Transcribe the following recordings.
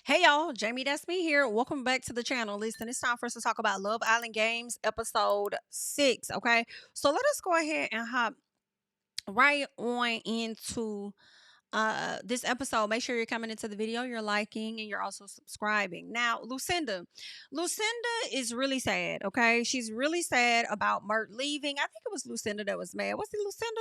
Hey y'all, JamiThatsMe here. Welcome back to the channel. Listen, it's time for us to talk about Love Island Games episode 6. Okay, so let us go ahead and hop right on into this episode. Make sure you're coming into the video, you're liking, and you're also subscribing. Now, Lucinda is really sad. Okay, she's really sad about Mert leaving. I think it was Lucinda that was mad. Was it Lucinda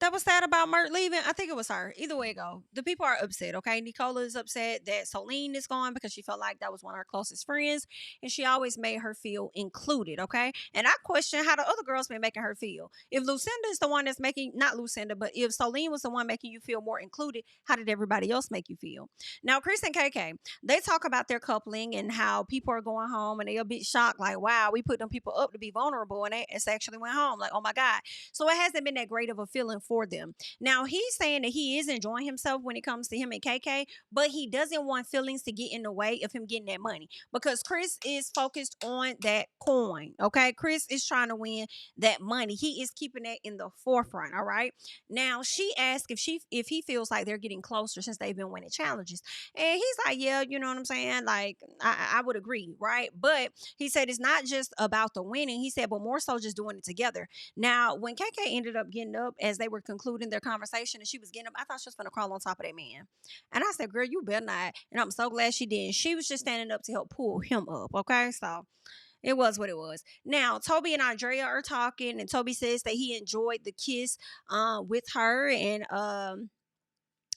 that was sad about Mert leaving? I think it was her. Either way it go, the people are upset, okay? Nicola is upset that Solene is gone because she felt like that was one of her closest friends, and she always made her feel included, okay? And I question how the other girls been making her feel. If Lucinda is the one that's making, not Lucinda, but if Solene was the one making you feel more included, how did everybody else make you feel? Now, Chris and KK, they talk about their coupling and how people are going home and they're a bit shocked, like, wow, we put them people up to be vulnerable, and they actually went home. Like, oh my God. So it hasn't been that great of a feeling for them. Now, he's saying that he is enjoying himself when it comes to him and KK, but he doesn't want feelings to get in the way of him getting that money because Chris is focused on that coin. Okay. Chris is trying to win that money. He is keeping that in the forefront. All right. Now, she asked if he feels like they're getting closer since they've been winning challenges. And he's like, yeah, you know what I'm saying? Like, I would agree. Right. But he said it's not just about the winning. He said, but more so just doing it together. Now, when KK ended up getting up as they were concluding their conversation and she was getting up, I thought she was going to crawl on top of that man. And I said, girl, you better not. And I'm so glad she did. She was just standing up to help pull him up. Okay. So it was what it was. Now, Toby and Andrea are talking, and Toby says that he enjoyed the kiss with her. And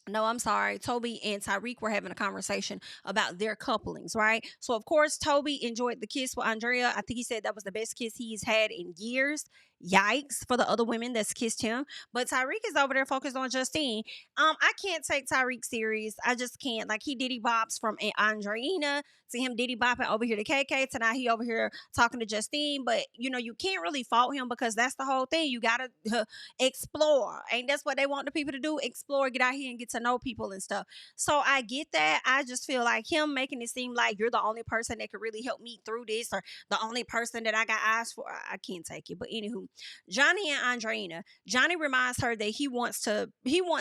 no, I'm sorry. Toby and Tyreek were having a conversation about their couplings, right? So, of course, Toby enjoyed the kiss with Andrea. I think he said that was the best kiss he's had in years. Yikes for the other women that's kissed him. But Tyreek is over there focused on Justine. I can't take Tyreek serious. I just can't. Like, he diddy bops from Andreina to him diddy bopping over here to KK to now he over here talking to Justine. But, you know, you can't really fault him because that's the whole thing. You got to explore. Ain't that's what they want the people to do? Explore, get out here and get to know people and stuff. So I get that. I just feel like him making it seem like you're the only person that could really help me through this or the only person that I got eyes for. I can't take it. But anywho, Johnny and Andreina. Johnny reminds her that he wants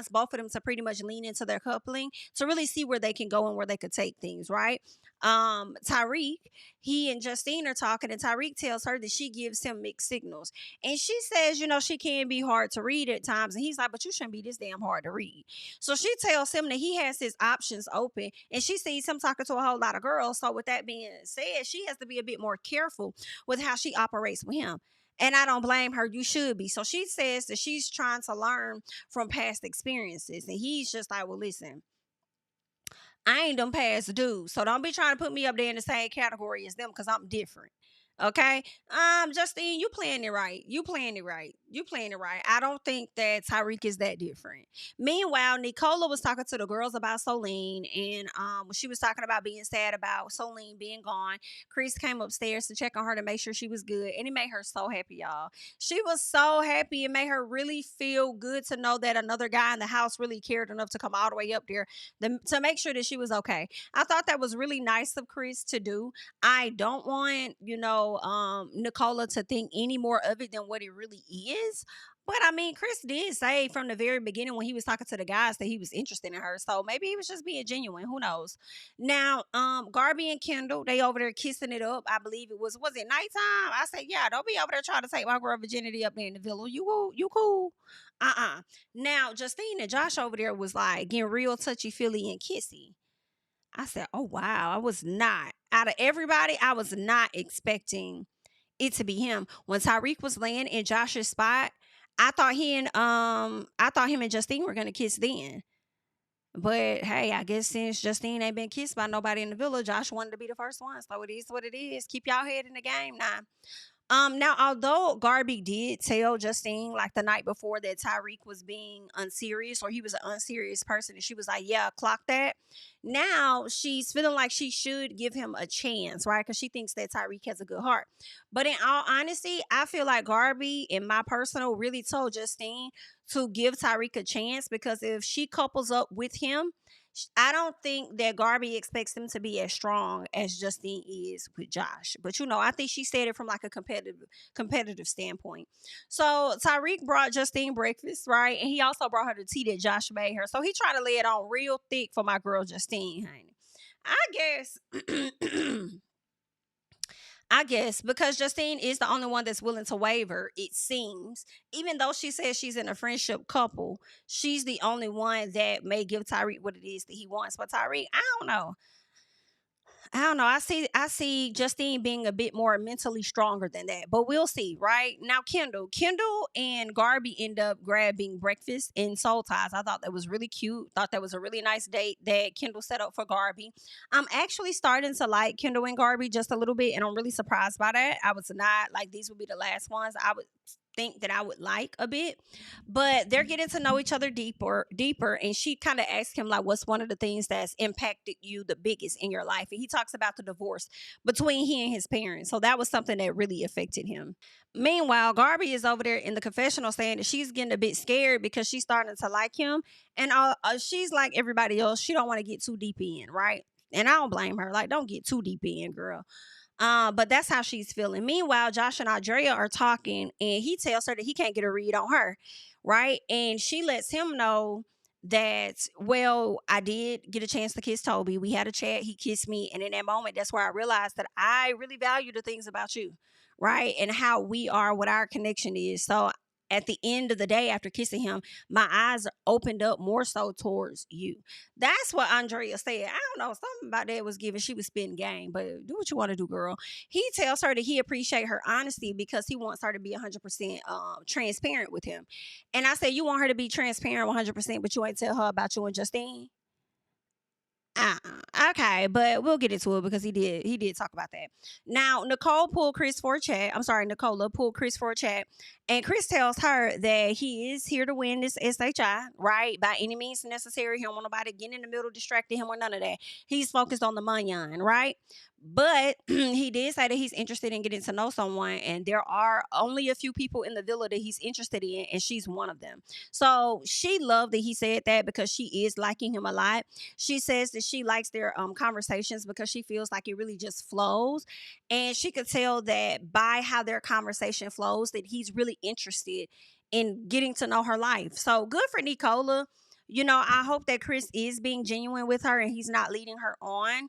both of them to pretty much lean into their coupling to really see where they can go and where they could take things, right? Tyreek, he and Justine are talking, and Tyreek tells her that she gives him mixed signals. And she says, you know, she can be hard to read at times. And he's like, but you shouldn't be this damn hard to read. So she tells him that he has his options open, and she sees him talking to a whole lot of girls. So with that being said, she has to be a bit more careful with how she operates with him. And I don't blame her. You should be. So she says that she's trying to learn from past experiences. And he's just like, well, listen, I ain't them past dudes. So don't be trying to put me up there in the same category as them because I'm different. Okay. Justine, you playing it right. You playing it right. You playing it right. I don't think that Tyreek is that different. Meanwhile, Nicola was talking to the girls about Solene, and when she was talking about being sad about Solene being gone, Chris came upstairs to check on her to make sure she was good, and it made her so happy, y'all. She was so happy. It made her really feel good to know that another guy in the house really cared enough to come all the way up there to make sure that she was okay. I thought that was really nice of Chris to do. I don't want, Nicola to think any more of it than what it really is. But I mean, Chris did say from the very beginning when he was talking to the guys that he was interested in her. So maybe he was just being genuine. Who knows? Now, Garby and Kendall, they over there kissing it up. I believe was it nighttime? I said, yeah, don't be over there trying to take my girl virginity up there in the villa. You cool? Now, Justine and Josh over there was like getting real touchy feely and kissy. I said, oh wow, I was not. Out of everybody, I was not expecting it to be him. When Tyreek was laying in Josh's spot, I thought him and Justine were gonna kiss then. But hey, I guess since Justine ain't been kissed by nobody in the village, Josh wanted to be the first one. So it is what it is. Keep y'all head in the game now. Now, although Garby did tell Justine like the night before that Tyreek was being unserious or he was an unserious person, and she was like, yeah, clock that. Now she's feeling like she should give him a chance, right? Because she thinks that Tyreek has a good heart. But in all honesty, I feel like Garby, in my personal, really told Justine to give Tyreek a chance because if she couples up with him, I don't think that Garby expects him to be as strong as Justine is with Josh. But I think she said it from like a competitive standpoint. So Tyreek brought Justine breakfast, right? And he also brought her the tea that Josh made her. So he tried to lay it on real thick for my girl Justine, honey. I guess I guess because Justine is the only one that's willing to waver, it seems. Even though she says she's in a friendship couple, she's the only one that may give Tyreek what it is that he wants. But Tyreek, I don't know. I don't know. I see Justine being a bit more mentally stronger than that. But we'll see, right? Now Kendall and Garby end up grabbing breakfast in Soul Ties. I thought that was really cute. Thought that was a really nice date that Kendall set up for Garby. I'm actually starting to like Kendall and Garby just a little bit, and I'm really surprised by that. I was not like these would be the last ones I would think that I would like a bit, but they're getting to know each other deeper, and she kind of asked him like, what's one of the things that's impacted you the biggest in your life, and he talks about the divorce between he and his parents. So that was something that really affected him. Meanwhile, Garby is over there in the confessional saying that she's getting a bit scared because she's starting to like him, and she's like everybody else, she don't want to get too deep in, right? And I don't blame her. Like, don't get too deep in, girl. But that's how she's feeling. Meanwhile, Josh and Andrea are talking, and he tells her that he can't get a read on her, right? And she lets him know that, well, I did get a chance to kiss Toby. We had a chat. He kissed me. And in that moment, that's where I realized that I really value the things about you, right? And how we are, what our connection is. So at the end of the day, after kissing him, my eyes opened up more so towards you. That's what Andrea said. I don't know. Something about that was given. She was spitting game, but do what you want to do, girl. He tells her that he appreciates her honesty because he wants her to be 100% transparent with him. And I said, you want her to be transparent 100%, but you ain't tell her about you and Justine? Okay, but we'll get into it because he did talk about that. Now, Nicole pulled Chris for a chat. I'm sorry, Nicola pulled Chris for a chat, and Chris tells her that he is here to win this SHI, right? By any means necessary. He don't want nobody getting in the middle, distracting him or none of that. He's focused on the money, right? But he did say that he's interested in getting to know someone, and there are only a few people in the villa that he's interested in, and she's one of them. So she loved that he said that because she is liking him a lot. She says that she likes their conversations because she feels like it really just flows, and she could tell that by how their conversation flows that he's really interested in getting to know her life. So good for Nicola. I hope that Chris is being genuine with her and he's not leading her on.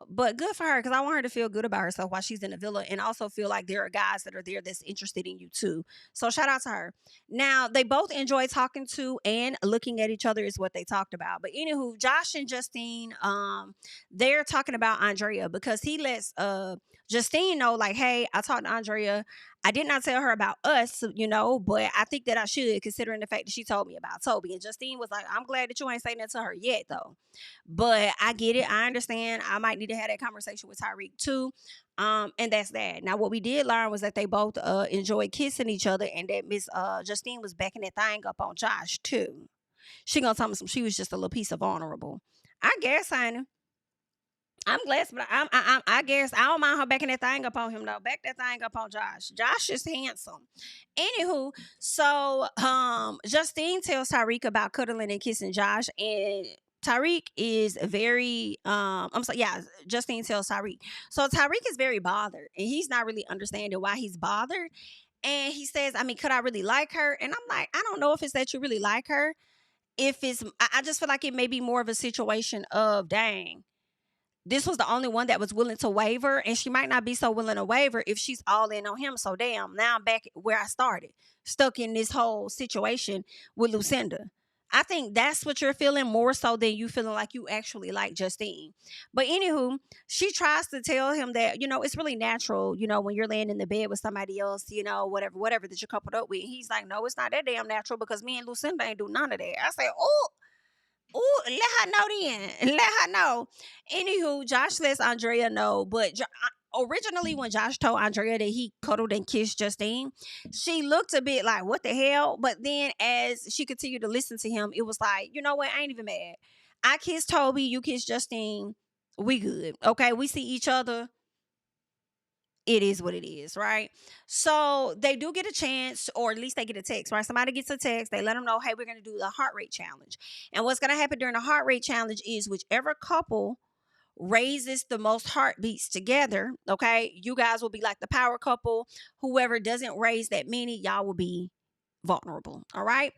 But good for her because I want her to feel good about herself while she's in the villa, and also feel like there are guys that are there that's interested in you too. So shout out to her. Now, they both enjoy talking to and looking at each other is what they talked about. But anywho, Josh and Justine, they're talking about Andrea because he lets Justine know, like, hey, I talked to Andrea. I did not tell her about us, but I think that I should, considering the fact that she told me about Toby. And Justine was like, I'm glad that you ain't saying that to her yet, though. But I get it. I understand. I might need to have that conversation with Tyreek too. And that's that. Now, what we did learn was that they both enjoyed kissing each other, and that Miss Justine was backing that thing up on Josh too. She gonna tell me she was just a little piece of honorable. I guess, honey. I'm glad, but I guess I don't mind her backing that thing up on him though. Back that thing up on Josh. Josh is handsome. Anywho, so Justine tells Tyreek about cuddling and kissing Josh, and Tyreek is very I'm sorry, yeah, Justine tells Tyreek. So Tyreek is very bothered, and he's not really understanding why he's bothered. And he says, I mean, could I really like her? And I'm like, I don't know if it's that you really like her. If it's, I just feel like it may be more of a situation of, dang, this was the only one that was willing to waver, and she might not be so willing to waver if she's all in on him. So damn, now I'm back where I started, stuck in this whole situation with Lucinda. I think that's what you're feeling more so than you feeling like you actually like Justine. But anywho, she tries to tell him that, it's really natural, when you're laying in the bed with somebody else, whatever that you're coupled up with. He's like, no, it's not that damn natural because me and Lucinda ain't do none of that. I say, oh, ooh, let her know then. Let her know. Anywho, Josh lets Andrea know, but originally when Josh told Andrea that he cuddled and kissed Justine, she looked a bit like, what the hell? But then as she continued to listen to him, it was like, you know what? I ain't even mad. I kissed Toby, you kissed Justine. We good. Okay, we see each other. It is what it is, right? So they do get a chance, or at least they get a text, right? Somebody gets a text, they let them know, hey, we're going to do the heart rate challenge. And what's going to happen during the heart rate challenge is whichever couple raises the most heartbeats together, okay, you guys will be like the power couple. Whoever doesn't raise that many, y'all will be vulnerable, all right?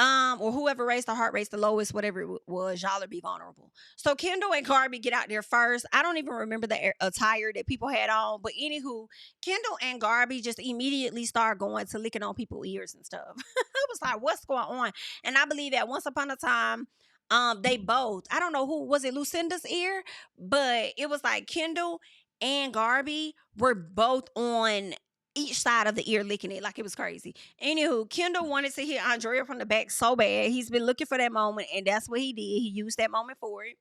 or whoever raised the heart rates the lowest, whatever it was, y'all would be vulnerable. So Kendall and Garby get out there first. I don't even remember the attire that people had on, but anywho, Kendall and Garby just immediately start going to licking on people's ears and stuff. I was like, what's going on? And I believe that once upon a time, they both, I don't know who was it, Lucinda's ear, but it was like Kendall and Garby were both on each side of the ear licking it like it was crazy. Anywho, Kendall wanted to hit Andrea from the back so bad. He's been looking for that moment, and that's what he did. He used that moment for it.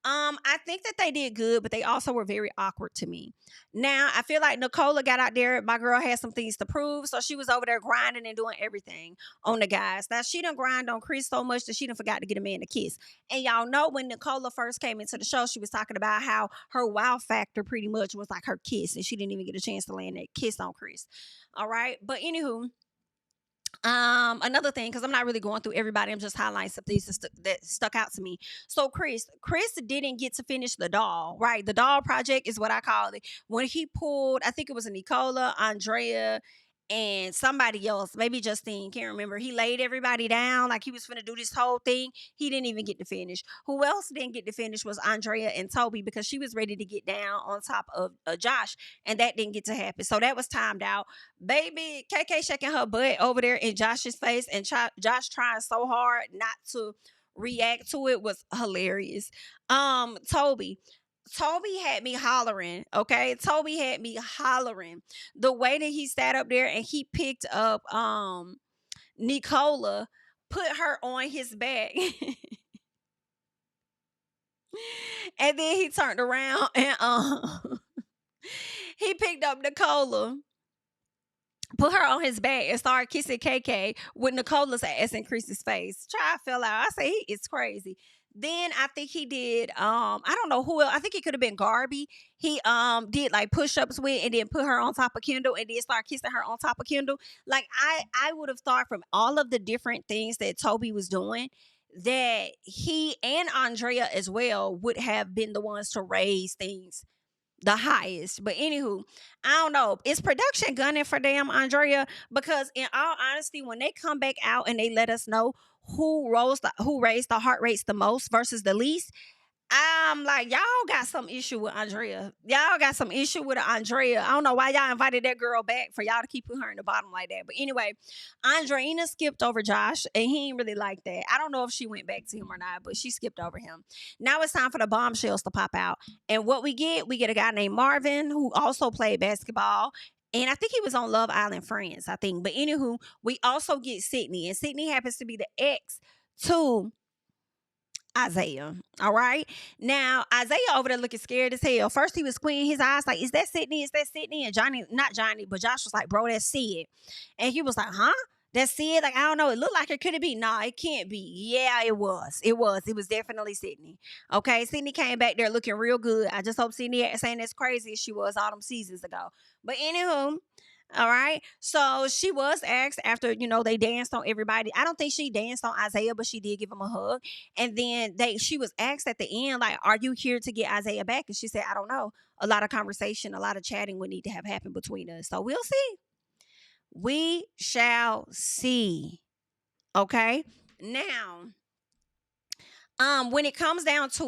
I think that they did good, but they also were very awkward to me. Now, I feel like Nicola got out there. My girl had some things to prove, so she was over there grinding and doing everything on the guys. Now, she done grind on Chris so much that she done forgot to get a man to kiss. And y'all know when Nicola first came into the show, she was talking about how her wow factor pretty much was like her kiss, and she didn't even get a chance to land that kiss on Chris. All right, but anywho, another thing, because I'm not really going through everybody, I'm just highlighting some things that stuck out to me. So Chris didn't get to finish the doll, right? The doll project is what I call it. When he pulled, I think it was a Nicola, Andrea, and somebody else, maybe Justine, can't remember. He laid everybody down like he was finna do this whole thing. He didn't even get to finish. Who else didn't get to finish was Andrea and Toby, because she was ready to get down on top of Josh, and that didn't get to happen. So that was timed out. Baby, KK shaking her butt over there in Josh's face, and Josh trying so hard not to react to it was hilarious. Toby had me hollering, okay? Toby had me hollering. The way that he sat up there and he picked up Nicola, put her on his back. And then he turned around and he picked up Nicola, put her on his back, and started kissing KK with Nicola's ass in Chris's face. Try fell out. I say he is crazy. Then I think he did I don't know who else. I think it could have been Garby. He did like push-ups with, and then put her on top of Kendall, and then start kissing her on top of Kendall. Like I would have thought from all of the different things that Toby was doing that he and Andrea as well would have been the ones to raise things the highest. But anywho, I don't know. Is production gunning for damn Andrea? Because in all honesty, when they come back out and they let us know who raised the heart rates the most versus the least, I'm like, y'all got some issue with Andrea. Y'all got some issue with Andrea. I don't know why y'all invited that girl back for y'all to keep putting her in the bottom like that. But anyway, Andreina skipped over Josh, and he ain't really like that. I don't know if she went back to him or not, but she skipped over him. Now it's time for the bombshells to pop out. And what we get a guy named Marvin, who also played basketball. And I think he was on Love Island Friends, I think. But anywho, we also get Sydney. And Sydney happens to be the ex to Isaiah. All right. Now, Isaiah over there looking scared as hell. First, he was squinting his eyes like, is that Sydney? Is that Sydney? And not Johnny, but Josh was like, bro, that's Sid. And he was like, huh? That's Sid? Like, I don't know. It looked like it. Could it be? Nah, it can't be. Yeah, it was. It was definitely Sydney. Okay. Sydney came back there looking real good. I just hope Sydney ain't saying as crazy as she was all them seasons ago. But anywho, all right. So she was asked after, they danced on everybody. I don't think she danced on Isaiah, but she did give him a hug. And then she was asked at the end, like, are you here to get Isaiah back? And she said, I don't know. A lot of conversation, a lot of chatting would need to have happened between us. So we'll see. We shall see. Okay. Now, when it comes down to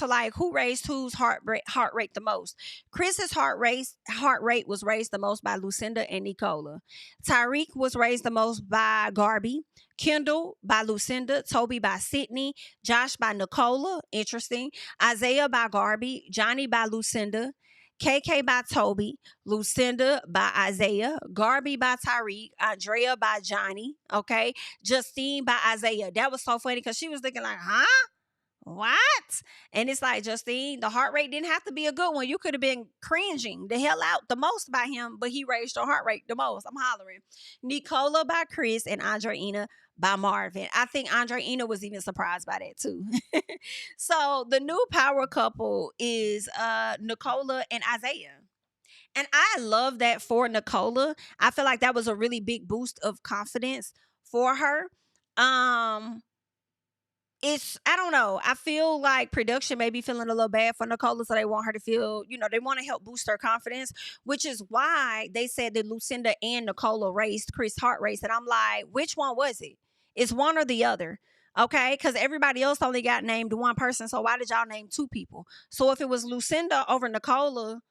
like who raised whose heart rate the most, Chris's heart rate was raised the most by Lucinda and Nicola. Tyreek was raised the most by Garby. Kendall by Lucinda. Toby by Sydney. Josh by Nicola. Interesting. Isaiah by Garby. Johnny by Lucinda. KK by Toby, Lucinda by Isaiah, Garby by Tyreek, Andrea by Johnny, okay? Justine by Isaiah. That was so funny because she was looking like, huh? What? And it's like, Justine, the heart rate didn't have to be a good one. You could have been cringing the hell out the most by him, but he raised your heart rate the most. I'm hollering. Nicola by Chris and Andreina by Marvin. I think Andreina was even surprised by that too. So the new power couple is Nicola and Isaiah. And I love that for Nicola. I feel like that was a really big boost of confidence for her. I don't know. I feel like production may be feeling a little bad for Nicola, so they want her to feel, they want to help boost her confidence, which is why they said that Lucinda and Nicola raised Chris' heart rates. And I'm like, which one was it? It's one or the other. Okay, because everybody else only got named one person. So why did y'all name two people? So if it was Lucinda over Nicola,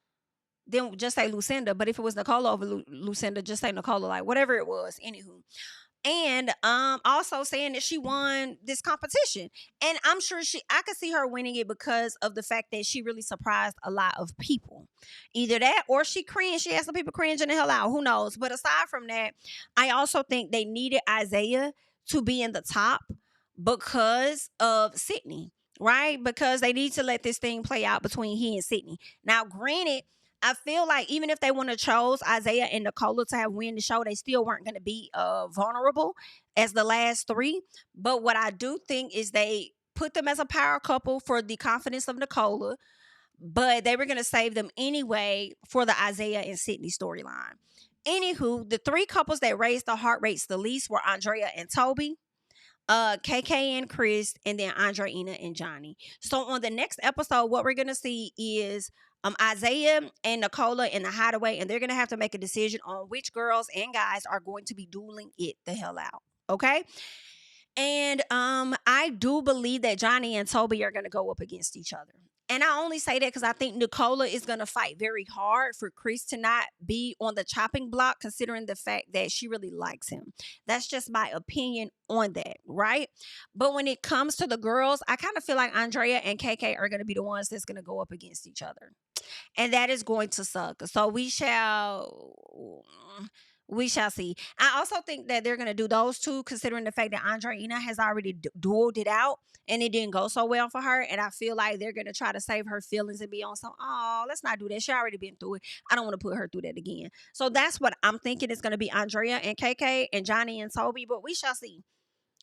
then just say Lucinda. But if it was Nicola over Lucinda, just say Nicola. Like whatever it was. Anywho, and also saying that she won this competition, and I'm sure I could see her winning it because of the fact that she really surprised a lot of people. Either that or she had some people cringing the hell out, who knows. But aside from that, I also think they needed Isaiah to be in the top because of Sydney, right? Because they need to let this thing play out between he and Sydney. Now granted, I feel like even if they wouldn't have chose Isaiah and Nicola to have win the show, they still weren't going to be vulnerable as the last three. But what I do think is they put them as a power couple for the confidence of Nicola, but they were going to save them anyway for the Isaiah and Sydney storyline. Anywho, the three couples that raised the heart rates the least were Andrea and Toby, KK and Chris, and then Andreina and Johnny. So on the next episode, what we're gonna see is Isaiah and Nicola in the hideaway, and they're gonna have to make a decision on which girls and guys are going to be dueling it the hell out. Okay. And I do believe that Johnny and Toby are gonna go up against each other. And I only say that because I think Nicola is going to fight very hard for Chris to not be on the chopping block, considering the fact that she really likes him. That's just my opinion on that, right? But when it comes to the girls, I kind of feel like Andrea and KK are going to be the ones that's going to go up against each other. And that is going to suck. So we shall see. I also think that they're going to do those two, considering the fact that Andreina has already dueled it out and it didn't go so well for her. And I feel like they're going to try to save her feelings and be on some, oh, let's not do that. She already been through it. I don't want to put her through that again. So that's what I'm thinking. It's going to be Andrea and KK and Johnny and Toby, but we shall see.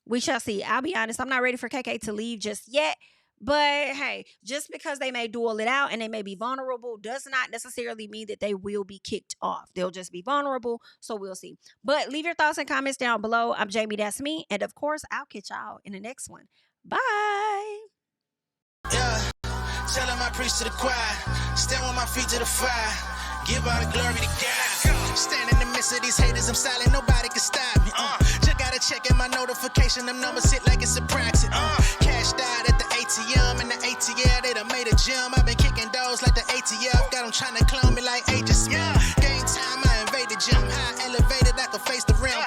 We shall see. I'll be honest. I'm not ready for KK to leave just yet. But hey, just because they may duel it out and they may be vulnerable does not necessarily mean that they will be kicked off. They'll just be vulnerable. So we'll see. But leave your thoughts and comments down below. I'm JamiThatsMe. And of course, I'll catch y'all in the next one. Bye. Yeah, tell them I preach to the choir. Stand on my feet to the fire. Give all the glory to God. Stand in the midst of these haters. I'm silent. Nobody can stop me. Just gotta check in my notification. Them numbers hit like it's a proxy. Cash died at the ATM and the ATL. They done made a gym. I've been kicking doors like the ATF. Got them trying to clone me like Agent Smith. Game time, I invaded gym. High elevated, I can face the rim.